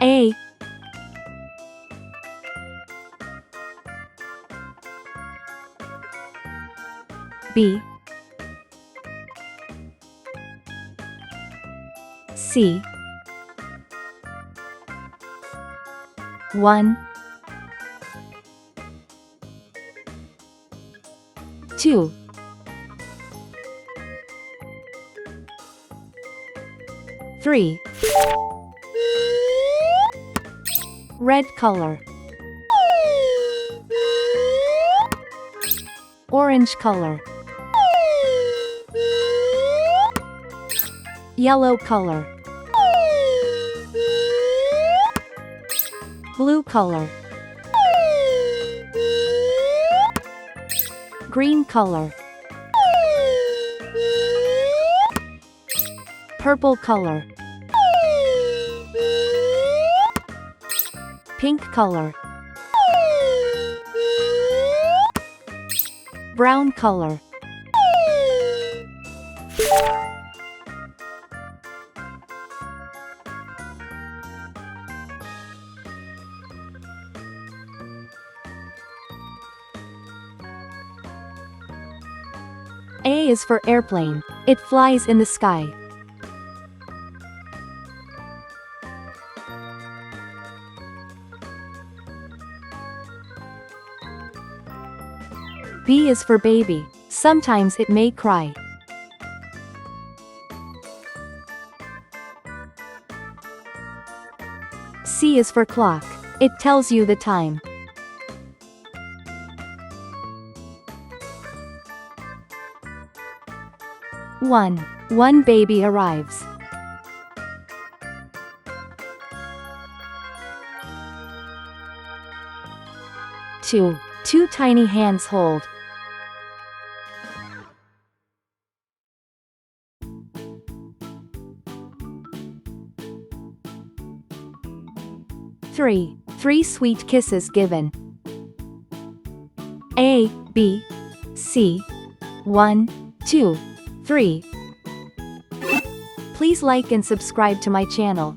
A, B, C, 1, 2, 3. Red color, orange color, yellow color, blue color, green color, purple color, pink color, brown color. A is for airplane. It flies in the sky. B is for baby. Sometimes it may cry. C is for clock. It tells you the time. One baby arrives. 2 tiny hands hold. 3 sweet kisses given. A, B, C, 1, 2, 3. Please like and subscribe to my channel.